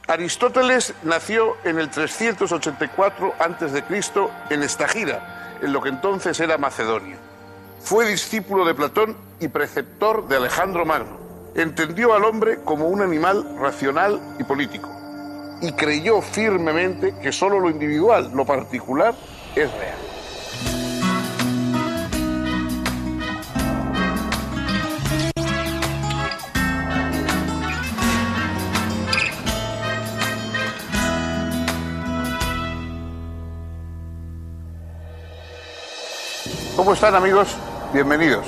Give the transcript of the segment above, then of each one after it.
Aristóteles nació en el 384 a.C. en Estagira, en lo que entonces era Macedonia. Fue discípulo de Platón y preceptor de Alejandro Magno. Entendió al hombre como un animal racional y político y creyó firmemente que solo lo individual, lo particular, es real. ¿Cómo están, amigos? Bienvenidos.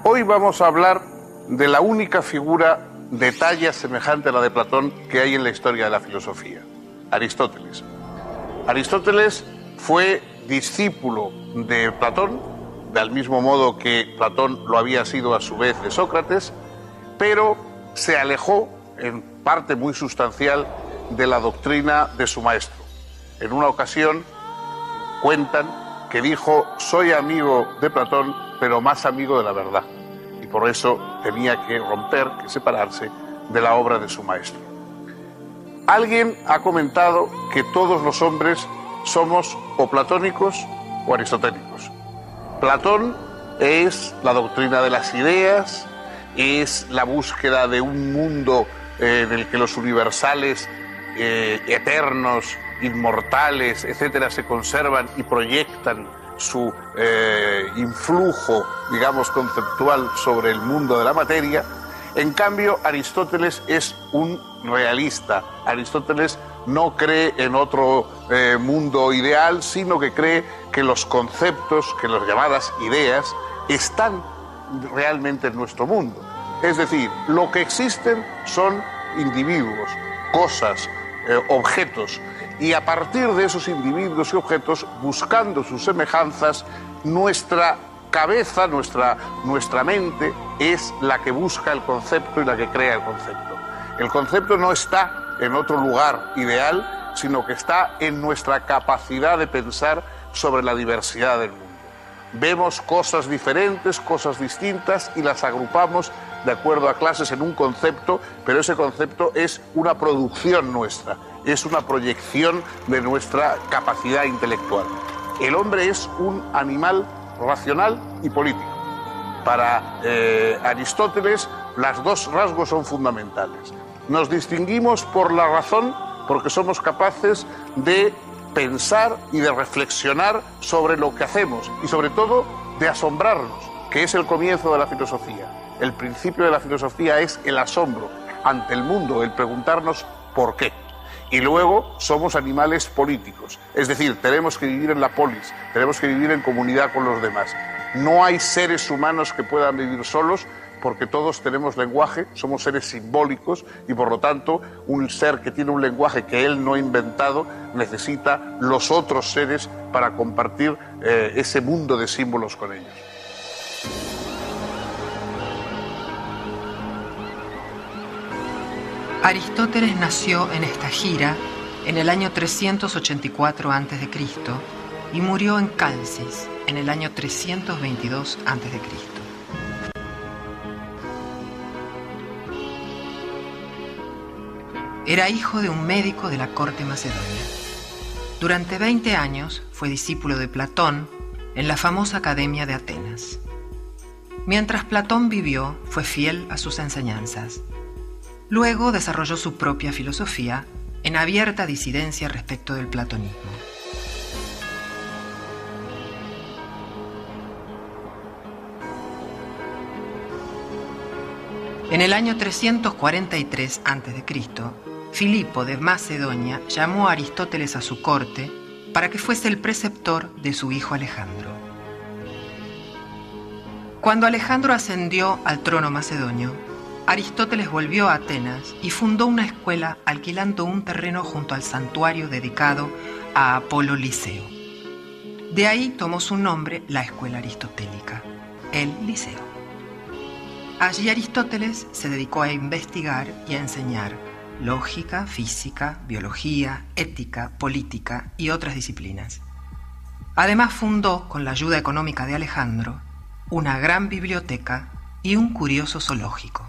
Hoy vamos a hablar de la única figura de talla semejante a la de Platón que hay en la historia de la filosofía, Aristóteles. Aristóteles fue discípulo de Platón, del mismo modo que Platón lo había sido a su vez de Sócrates, pero se alejó en parte muy sustancial de la doctrina de su maestro. En una ocasión cuentan que dijo: soy amigo de Platón, pero más amigo de la verdad. Y por eso tenía que romper, que separarse de la obra de su maestro. Alguien ha comentado que todos los hombres somos o platónicos o aristotélicos. Platón es la doctrina de las ideas, es la búsqueda de un mundo en el que los universales eternos, inmortales, etcétera, se conservan y proyectan su influjo, digamos, conceptual sobre el mundo de la materia. En cambio, Aristóteles es un realista. Aristóteles no cree en otro mundo ideal, sino que cree que los conceptos, que las llamadas ideas, están realmente en nuestro mundo. Es decir, lo que existen son individuos, cosas, objetos, y a partir de esos individuos y objetos, buscando sus semejanzas, nuestra cabeza, nuestra mente es la que busca el concepto y la que crea el concepto. El concepto no está en otro lugar ideal, sino que está en nuestra capacidad de pensar sobre la diversidad del mundo. Vemos cosas diferentes, cosas distintas y las agrupamos de acuerdo a clases en un concepto, pero ese concepto es una producción nuestra, es una proyección de nuestra capacidad intelectual. El hombre es un animal racional y político. Para Aristóteles, los dos rasgos son fundamentales. Nos distinguimos por la razón, porque somos capaces de pensar y de reflexionar sobre lo que hacemos y sobre todo de asombrarnos, que es el comienzo de la filosofía. El principio de la filosofía es el asombro ante el mundo, el preguntarnos por qué. Y luego somos animales políticos, es decir, tenemos que vivir en la polis, tenemos que vivir en comunidad con los demás. No hay seres humanos que puedan vivir solos, porque todos tenemos lenguaje, somos seres simbólicos y por lo tanto un ser que tiene un lenguaje que él no ha inventado necesita los otros seres para compartir ese mundo de símbolos con ellos. Aristóteles nació en Estagira en el año 384 a.C. y murió en Calcis en el año 322 a.C. Era hijo de un médico de la corte macedonia. Durante 20 años fue discípulo de Platón en la famosa Academia de Atenas. Mientras Platón vivió, fue fiel a sus enseñanzas. Luego desarrolló su propia filosofía en abierta disidencia respecto del platonismo. En el año 343 a.C., Filipo de Macedonia llamó a Aristóteles a su corte para que fuese el preceptor de su hijo Alejandro. Cuando Alejandro ascendió al trono macedonio, Aristóteles volvió a Atenas y fundó una escuela alquilando un terreno junto al santuario dedicado a Apolo Liceo. De ahí tomó su nombre la escuela aristotélica, el Liceo. Allí Aristóteles se dedicó a investigar y a enseñar lógica, física, biología, ética, política y otras disciplinas. Además fundó, con la ayuda económica de Alejandro, una gran biblioteca y un curioso zoológico.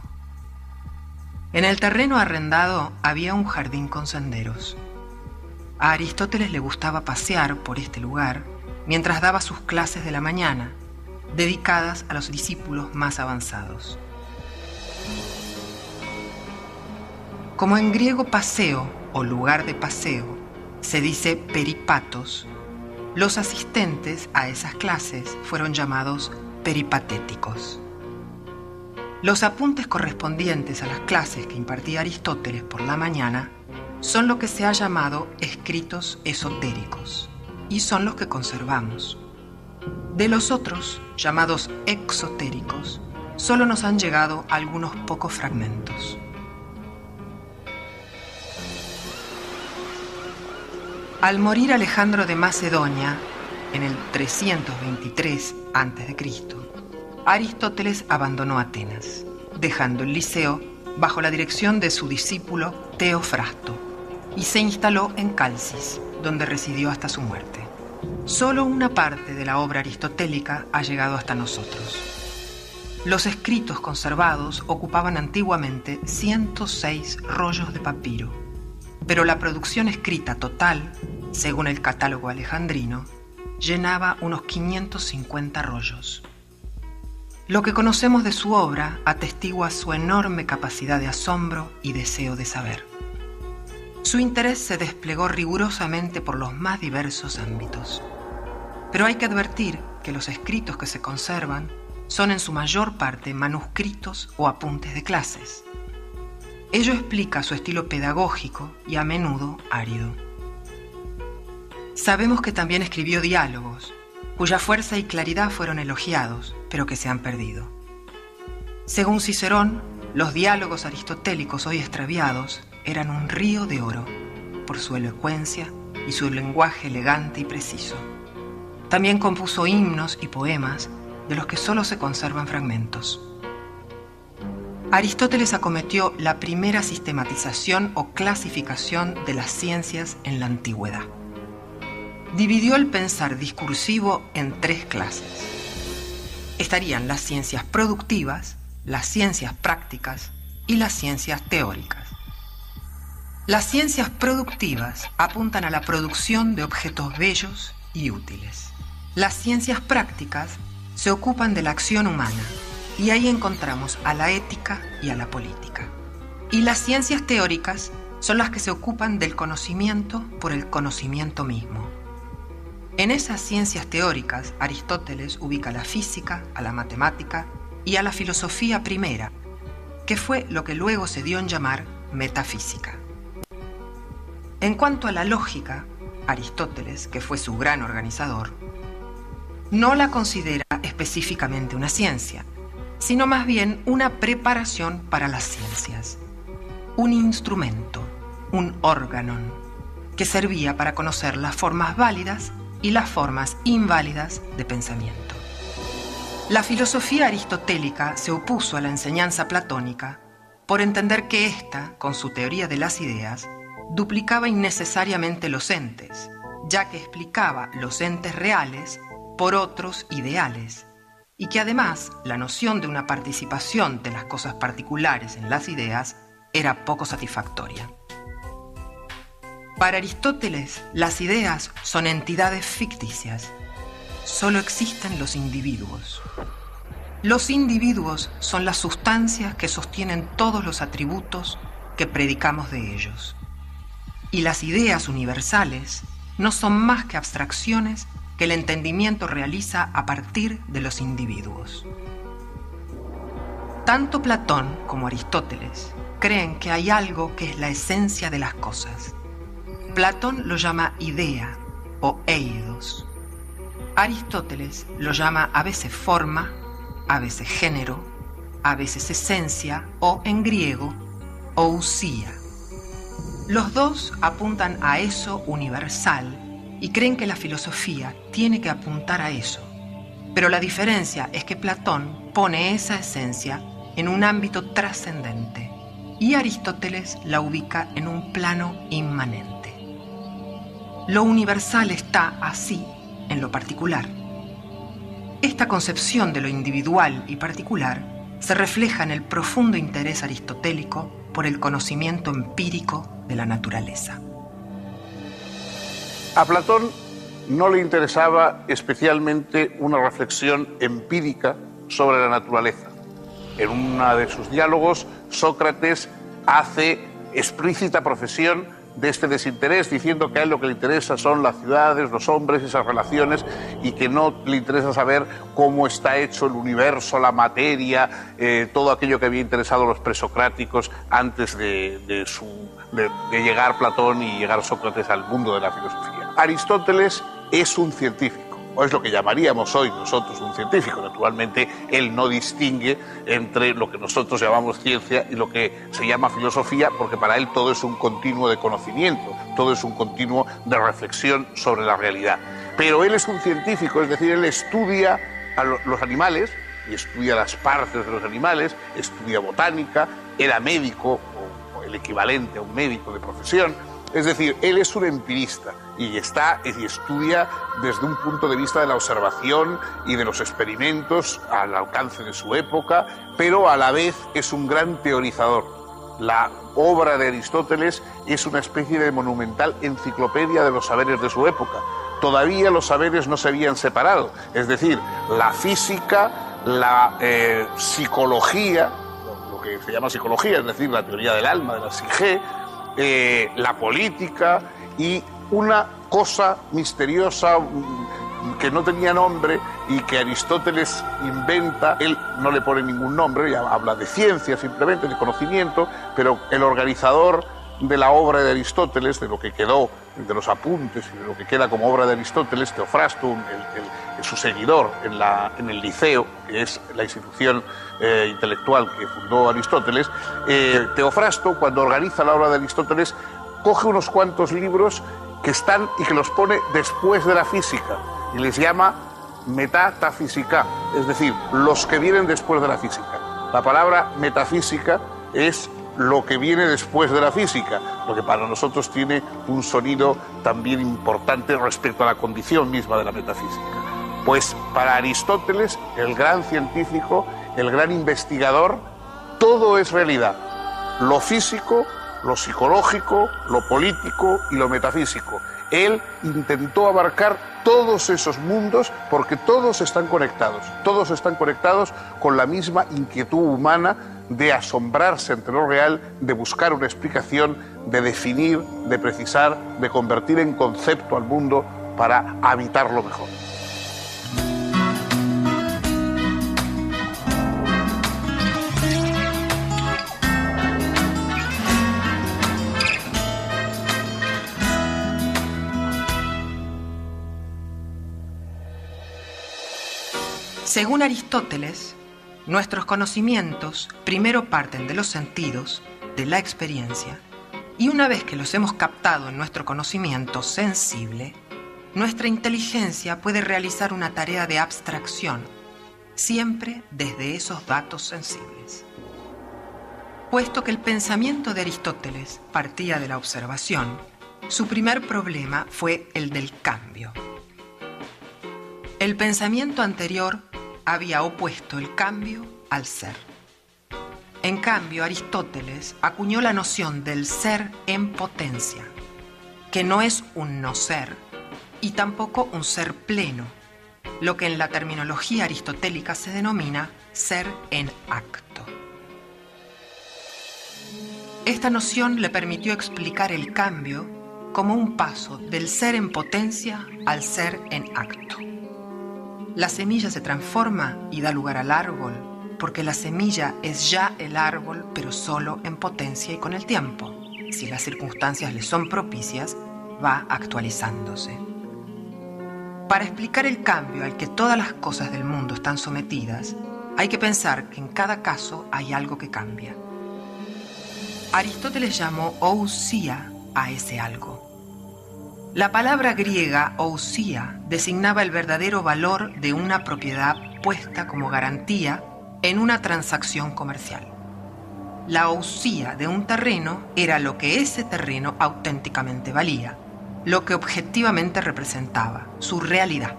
En el terreno arrendado había un jardín con senderos. A Aristóteles le gustaba pasear por este lugar mientras daba sus clases de la mañana, dedicadas a los discípulos más avanzados. Como en griego paseo o lugar de paseo se dice peripatos, los asistentes a esas clases fueron llamados peripatéticos. Los apuntes correspondientes a las clases que impartía Aristóteles por la mañana son lo que se ha llamado escritos esotéricos y son los que conservamos. De los otros, llamados exotéricos, solo nos han llegado algunos pocos fragmentos. Al morir Alejandro de Macedonia, en el 323 a.C., Aristóteles abandonó Atenas, dejando el Liceo bajo la dirección de su discípulo Teofrasto, y se instaló en Calcis, donde residió hasta su muerte. Solo una parte de la obra aristotélica ha llegado hasta nosotros. Los escritos conservados ocupaban antiguamente 106 rollos de papiro, pero la producción escrita total, según el catálogo alejandrino, llenaba unos 550 rollos. Lo que conocemos de su obra atestigua su enorme capacidad de asombro y deseo de saber. Su interés se desplegó rigurosamente por los más diversos ámbitos. Pero hay que advertir que los escritos que se conservan son en su mayor parte manuscritos o apuntes de clases. Ello explica su estilo pedagógico y a menudo árido. Sabemos que también escribió diálogos, cuya fuerza y claridad fueron elogiados, pero que se han perdido. Según Cicerón, los diálogos aristotélicos hoy extraviados eran un río de oro, por su elocuencia y su lenguaje elegante y preciso. También compuso himnos y poemas, de los que solo se conservan fragmentos. Aristóteles acometió la primera sistematización o clasificación de las ciencias en la antigüedad. Dividió el pensar discursivo en 3 clases. Estarían las ciencias productivas, las ciencias prácticas y las ciencias teóricas. Las ciencias productivas apuntan a la producción de objetos bellos y útiles. Las ciencias prácticas se ocupan de la acción humana y ahí encontramos a la ética y a la política. Y las ciencias teóricas son las que se ocupan del conocimiento por el conocimiento mismo. En esas ciencias teóricas, Aristóteles ubica a la física, a la matemática y a la filosofía primera, que fue lo que luego se dio en llamar metafísica. En cuanto a la lógica, Aristóteles, que fue su gran organizador, no la considera específicamente una ciencia, sino más bien una preparación para las ciencias, un instrumento, un órgano, que servía para conocer las formas válidas y las formas inválidas de pensamiento. La filosofía aristotélica se opuso a la enseñanza platónica por entender que ésta, con su teoría de las ideas, duplicaba innecesariamente los entes, ya que explicaba los entes reales por otros ideales, y que además la noción de una participación de las cosas particulares en las ideas era poco satisfactoria. Para Aristóteles, las ideas son entidades ficticias. Solo existen los individuos. Los individuos son las sustancias que sostienen todos los atributos que predicamos de ellos. Y las ideas universales no son más que abstracciones que el entendimiento realiza a partir de los individuos. Tanto Platón como Aristóteles creen que hay algo que es la esencia de las cosas. Platón lo llama idea o eidos. Aristóteles lo llama a veces forma, a veces género, a veces esencia o, en griego, ousia. Los dos apuntan a eso universal y creen que la filosofía tiene que apuntar a eso. Pero la diferencia es que Platón pone esa esencia en un ámbito trascendente y Aristóteles la ubica en un plano inmanente. Lo universal está así en lo particular. Esta concepción de lo individual y particular se refleja en el profundo interés aristotélico por el conocimiento empírico de la naturaleza. A Platón no le interesaba especialmente una reflexión empírica sobre la naturaleza. En uno de sus diálogos, Sócrates hace explícita profesión de este desinterés, diciendo que a él lo que le interesa son las ciudades, los hombres, esas relaciones, y que no le interesa saber cómo está hecho el universo, la materia, todo aquello que había interesado a los presocráticos antes de llegar Platón y llegar Sócrates al mundo de la filosofía. Aristóteles es un científico, o es lo que llamaríamos hoy nosotros un científico. Naturalmente, él no distingue entre lo que nosotros llamamos ciencia y lo que se llama filosofía, porque para él todo es un continuo de conocimiento, todo es un continuo de reflexión sobre la realidad. Pero él es un científico, es decir, él estudia a los animales, y estudia las partes de los animales, estudia botánica, era médico, o el equivalente a un médico de profesión. Es decir, él es un empirista y estudia desde un punto de vista de la observación y de los experimentos al alcance de su época, pero a la vez es un gran teorizador. La obra de Aristóteles es una especie de monumental enciclopedia de los saberes de su época. Todavía los saberes no se habían separado, es decir, la física, la psicología, lo que se llama psicología, es decir, la teoría del alma, de la psique, la política y una cosa misteriosa que no tenía nombre y que Aristóteles inventa. Él no le pone ningún nombre, ya habla de ciencia simplemente, de conocimiento, pero el organizador de la obra de Aristóteles, de lo que quedó, de los apuntes y de lo que queda como obra de Aristóteles, Teofrasto, su seguidor en el Liceo, que es la institución intelectual que fundó Aristóteles, Teofrasto, cuando organiza la obra de Aristóteles, coge unos cuantos libros que están y que los pone después de la física y les llama metafísica, es decir, los que vienen después de la física. La palabra metafísica es lo que viene después de la física, lo que para nosotros tiene un sonido también importante respecto a la condición misma de la metafísica. Pues para Aristóteles, el gran científico, el gran investigador, todo es realidad. Lo físico, lo psicológico, lo político y lo metafísico. Él intentó abarcar todos esos mundos porque todos están conectados con la misma inquietud humana de asombrarse ante lo real, de buscar una explicación, de definir, de precisar, de convertir en concepto al mundo para habitarlo mejor. Según Aristóteles, nuestros conocimientos primero parten de los sentidos, de la experiencia, y una vez que los hemos captado en nuestro conocimiento sensible, nuestra inteligencia puede realizar una tarea de abstracción, siempre desde esos datos sensibles. Puesto que el pensamiento de Aristóteles partía de la observación, su primer problema fue el del cambio. El pensamiento anterior había opuesto el cambio al ser. En cambio, Aristóteles acuñó la noción del ser en potencia, que no es un no ser y tampoco un ser pleno, lo que en la terminología aristotélica se denomina ser en acto. Esta noción le permitió explicar el cambio como un paso del ser en potencia al ser en acto. La semilla se transforma y da lugar al árbol, porque la semilla es ya el árbol, pero solo en potencia y con el tiempo. Si las circunstancias le son propicias, va actualizándose. Para explicar el cambio al que todas las cosas del mundo están sometidas, hay que pensar que en cada caso hay algo que cambia. Aristóteles llamó ousia a ese algo. La palabra griega ousia designaba el verdadero valor de una propiedad puesta como garantía en una transacción comercial. La ousia de un terreno era lo que ese terreno auténticamente valía, lo que objetivamente representaba, su realidad.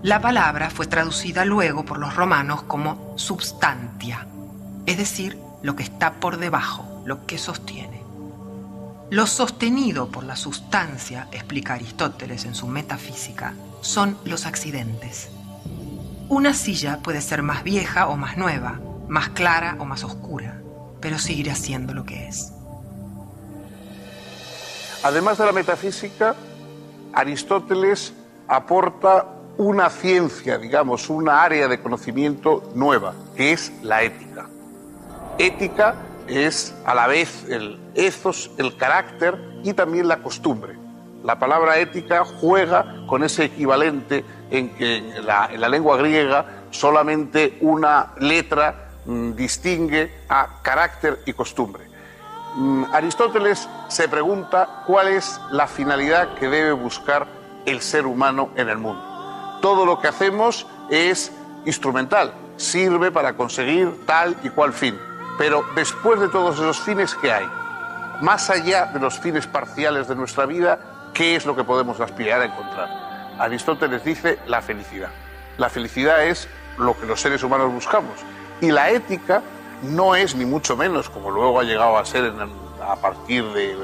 La palabra fue traducida luego por los romanos como substantia, es decir, lo que está por debajo, lo que sostiene. Lo sostenido por la sustancia, explica Aristóteles en su Metafísica, son los accidentes. Una silla puede ser más vieja o más nueva, más clara o más oscura, pero seguirá siendo lo que es. Además de la metafísica, Aristóteles aporta una ciencia, digamos, una área de conocimiento nueva, que es la ética. Ética es a la vez el ethos, el carácter y también la costumbre. La palabra ética juega con ese equivalente en que en la lengua griega solamente una letra distingue a carácter y costumbre. Aristóteles se pregunta cuál es la finalidad que debe buscar el ser humano en el mundo. Todo lo que hacemos es instrumental, sirve para conseguir tal y cual fin. Pero después de todos esos fines, ¿qué hay? Más allá de los fines parciales de nuestra vida, ¿qué es lo que podemos aspirar a encontrar? Aristóteles dice la felicidad. La felicidad es lo que los seres humanos buscamos. Y la ética no es ni mucho menos, como luego ha llegado a ser a partir de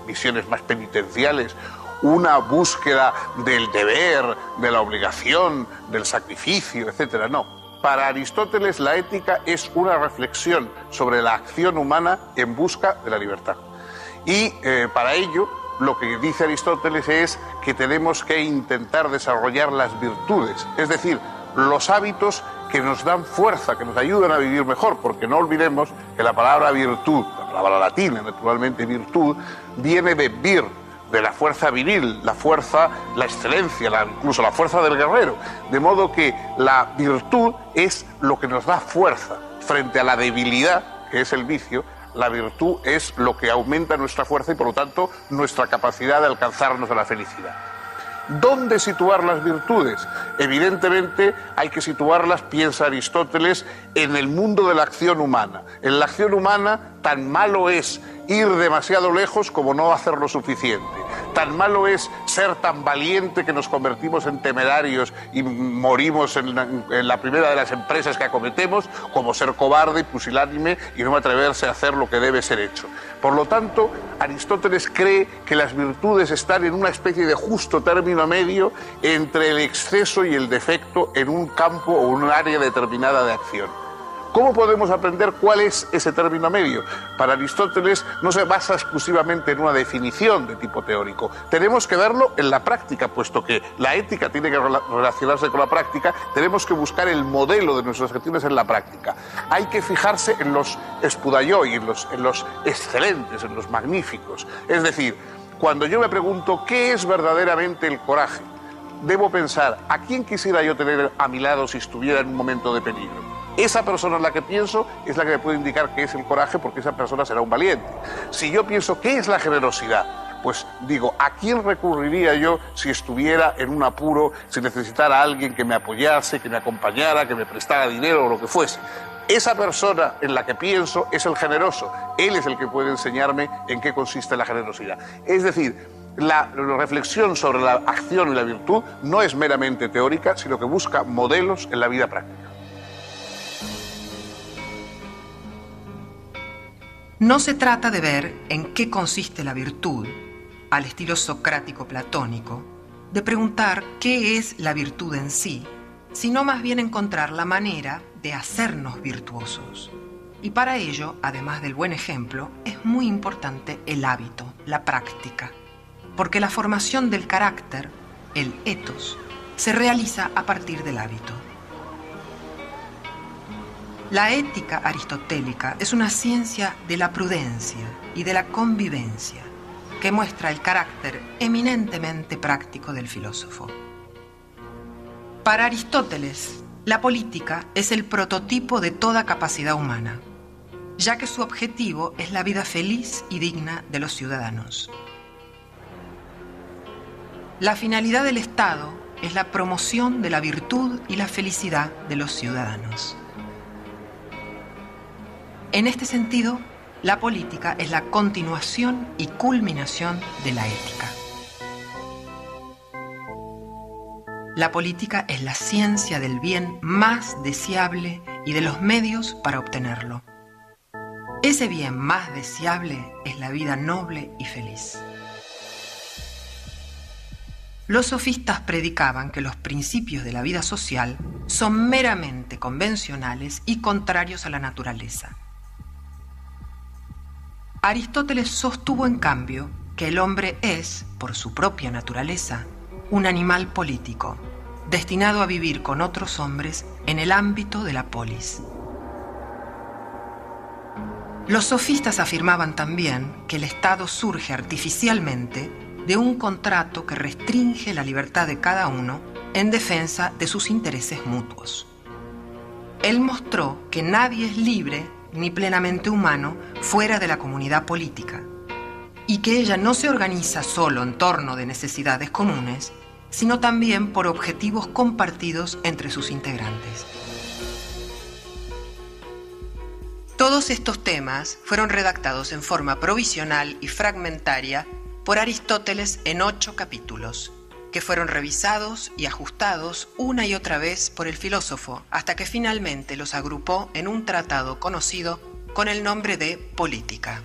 visiones más penitenciales, una búsqueda del deber, de la obligación, del sacrificio, etc. No. Para Aristóteles la ética es una reflexión sobre la acción humana en busca de la libertad. Y para ello lo que dice Aristóteles es que tenemos que intentar desarrollar las virtudes, es decir, los hábitos que nos dan fuerza, que nos ayudan a vivir mejor, porque no olvidemos que la palabra virtud, la palabra latina naturalmente virtud, viene de vir, de la fuerza viril, la fuerza, la excelencia, incluso la fuerza del guerrero. De modo que la virtud es lo que nos da fuerza frente a la debilidad, que es el vicio. La virtud es lo que aumenta nuestra fuerza y por lo tanto nuestra capacidad de alcanzarnos a la felicidad. ¿Dónde situar las virtudes? Evidentemente hay que situarlas, piensa Aristóteles, en el mundo de la acción humana. En la acción humana tan malo es ir demasiado lejos como no hacer lo suficiente. Tan malo es ser tan valiente que nos convertimos en temerarios y morimos en la primera de las empresas que acometemos, como ser cobarde y pusilánime y no atreverse a hacer lo que debe ser hecho. Por lo tanto, Aristóteles cree que las virtudes están en una especie de justo término medio entre el exceso y el defecto en un campo o un área determinada de acción. ¿Cómo podemos aprender cuál es ese término medio? Para Aristóteles no se basa exclusivamente en una definición de tipo teórico. Tenemos que verlo en la práctica, puesto que la ética tiene que relacionarse con la práctica, tenemos que buscar el modelo de nuestras acciones en la práctica. Hay que fijarse en los spudaioi, en los excelentes, en los magníficos. Es decir, cuando yo me pregunto qué es verdaderamente el coraje, debo pensar, ¿a quién quisiera yo tener a mi lado si estuviera en un momento de peligro? Esa persona en la que pienso es la que me puede indicar qué es el coraje, porque esa persona será un valiente. Si yo pienso qué es la generosidad, pues digo, ¿a quién recurriría yo si estuviera en un apuro, si necesitara a alguien que me apoyase, que me acompañara, que me prestara dinero o lo que fuese? Esa persona en la que pienso es el generoso. Él es el que puede enseñarme en qué consiste la generosidad. Es decir, la reflexión sobre la acción y la virtud no es meramente teórica, sino que busca modelos en la vida práctica. No se trata de ver en qué consiste la virtud, al estilo socrático platónico, de preguntar qué es la virtud en sí, sino más bien encontrar la manera de hacernos virtuosos. Y para ello, además del buen ejemplo, es muy importante el hábito, la práctica, porque la formación del carácter, el ethos, se realiza a partir del hábito. La ética aristotélica es una ciencia de la prudencia y de la convivencia que muestra el carácter eminentemente práctico del filósofo. Para Aristóteles, la política es el prototipo de toda capacidad humana, ya que su objetivo es la vida feliz y digna de los ciudadanos. La finalidad del Estado es la promoción de la virtud y la felicidad de los ciudadanos. En este sentido, la política es la continuación y culminación de la ética. La política es la ciencia del bien más deseable y de los medios para obtenerlo. ese bien más deseable es la vida noble y feliz. Los sofistas predicaban que los principios de la vida social son meramente convencionales y contrarios a la naturaleza. Aristóteles sostuvo, en cambio, que el hombre es, por su propia naturaleza, un animal político, destinado a vivir con otros hombres en el ámbito de la polis. Los sofistas afirmaban también que el Estado surge artificialmente de un contrato que restringe la libertad de cada uno en defensa de sus intereses mutuos. Él mostró que nadie es libre ni plenamente humano fuera de la comunidad política, y que ella no se organiza solo en torno de necesidades comunes, sino también por objetivos compartidos entre sus integrantes. Todos estos temas fueron redactados en forma provisional y fragmentaria por Aristóteles en 8 capítulos, que fueron revisados y ajustados una y otra vez por el filósofo, hasta que finalmente los agrupó en un tratado conocido con el nombre de Política.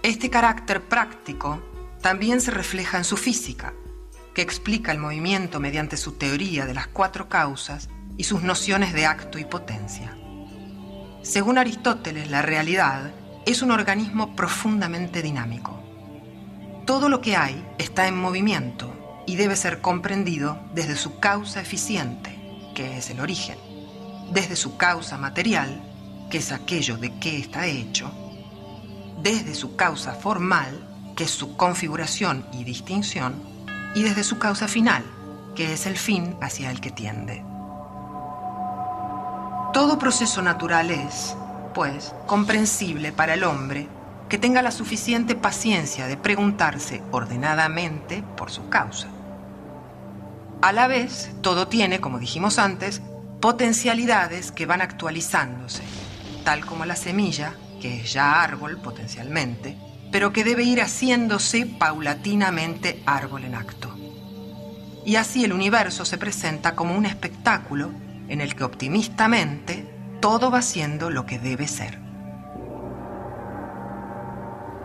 Este carácter práctico también se refleja en su física, que explica el movimiento mediante su teoría de las 4 causas y sus nociones de acto y potencia. Según Aristóteles, la realidad es un organismo profundamente dinámico. Todo lo que hay está en movimiento y debe ser comprendido desde su causa eficiente, que es el origen, desde su causa material, que es aquello de qué está hecho, desde su causa formal, que es su configuración y distinción, y desde su causa final, que es el fin hacia el que tiende. Todo proceso natural es, pues, comprensible para el hombre que tenga la suficiente paciencia de preguntarse ordenadamente por su causa. A la vez, todo tiene, como dijimos antes, potencialidades que van actualizándose, tal como la semilla, que es ya árbol potencialmente, pero que debe ir haciéndose paulatinamente árbol en acto. Y así el universo se presenta como un espectáculo en el que optimistamente todo va siendo lo que debe ser.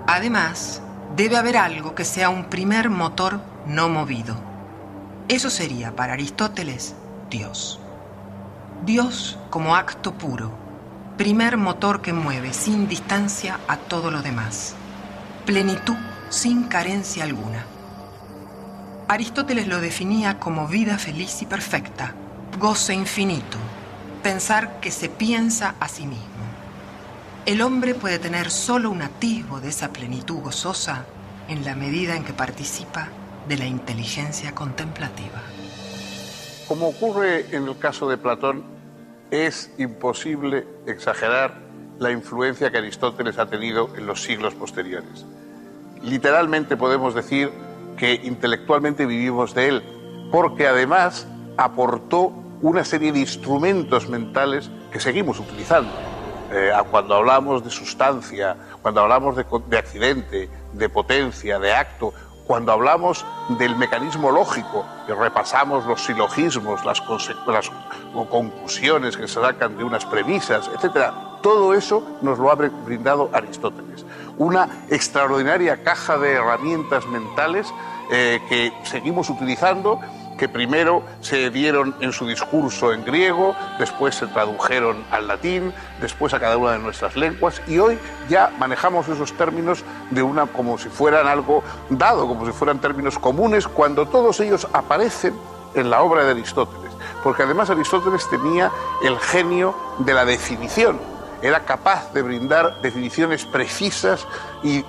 Además, debe haber algo que sea un primer motor no movido. Eso sería, para Aristóteles, Dios. Dios como acto puro, primer motor que mueve sin distancia a todo lo demás. Plenitud sin carencia alguna. Aristóteles lo definía como vida feliz y perfecta, goce infinito, pensar que se piensa a sí mismo. El hombre puede tener solo un atisbo de esa plenitud gozosa en la medida en que participa de la inteligencia contemplativa. Como ocurre en el caso de Platón, es imposible exagerar la influencia que Aristóteles ha tenido en los siglos posteriores. Literalmente podemos decir que intelectualmente vivimos de él, porque además aportó una serie de instrumentos mentales que seguimos utilizando. Cuando hablamos de sustancia, cuando hablamos de accidente, de potencia, de acto, cuando hablamos del mecanismo lógico, que repasamos los silogismos, las conclusiones que se sacan de unas premisas, etc., todo eso nos lo ha brindado Aristóteles. Una extraordinaria caja de herramientas mentales que seguimos utilizando, que primero se dieron en su discurso en griego, después se tradujeron al latín, después a cada una de nuestras lenguas, y hoy ya manejamos esos términos como si fueran algo dado, como si fueran términos comunes, cuando todos ellos aparecen en la obra de Aristóteles, porque además Aristóteles tenía el genio de la definición. Era capaz de brindar definiciones precisas y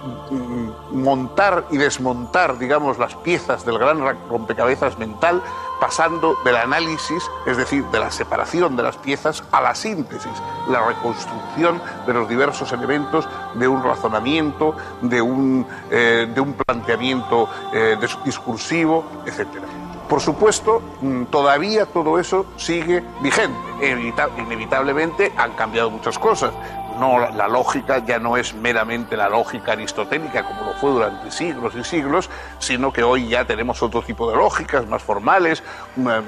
montar y desmontar, digamos, las piezas del gran rompecabezas mental, pasando del análisis, es decir, de la separación de las piezas, a la síntesis, la reconstrucción de los diversos elementos de un razonamiento, de un planteamiento discursivo, etc. Por supuesto, todavía todo eso sigue vigente. Inevitablemente han cambiado muchas cosas. No, la lógica ya no es meramente la lógica aristotélica como lo fue durante siglos y siglos, sino que hoy ya tenemos otro tipo de lógicas más formales,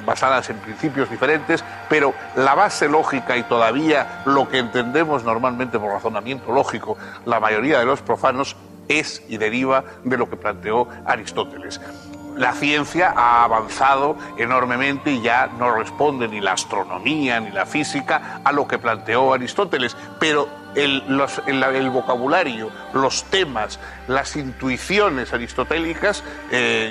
basadas en principios diferentes, pero la base lógica y todavía lo que entendemos normalmente por razonamiento lógico, la mayoría de los profanos, es y deriva de lo que planteó Aristóteles. La ciencia ha avanzado enormemente y ya no responde ni la astronomía ni la física a lo que planteó Aristóteles, pero el vocabulario, los temas, las intuiciones aristotélicas,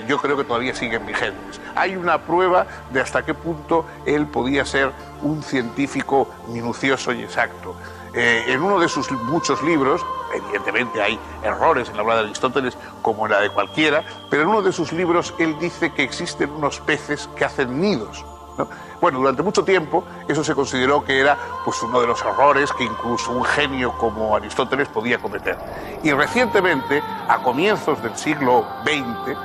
yo creo que todavía siguen vigentes. Hay una prueba de hasta qué punto él podía ser un científico minucioso y exacto. En uno de sus muchos libros, evidentemente hay errores en la obra de Aristóteles como en la de cualquiera, pero en uno de sus libros él dice que existen unos peces que hacen nidos, ¿no? Bueno, durante mucho tiempo eso se consideró que era pues uno de los errores que incluso un genio como Aristóteles podía cometer. Y recientemente, a comienzos del siglo XX,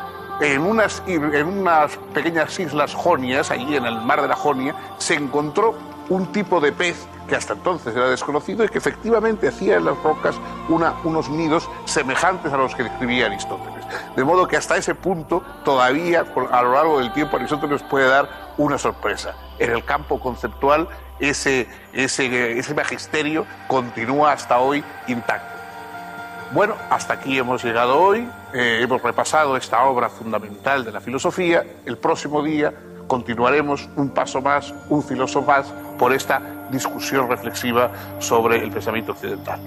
en unas pequeñas islas jonias, allí en el mar de la Jonia, se encontró un tipo de pez que hasta entonces era desconocido y que efectivamente hacía en las rocas unos nidos semejantes a los que describía Aristóteles. De modo que hasta ese punto todavía a lo largo del tiempo Aristóteles puede dar una sorpresa. En el campo conceptual ese magisterio continúa hasta hoy intacto. Bueno, hasta aquí hemos llegado hoy, hemos repasado esta obra fundamental de la filosofía. El próximo día continuaremos un paso más, un filósofo más, por esta discusión reflexiva sobre el pensamiento occidental.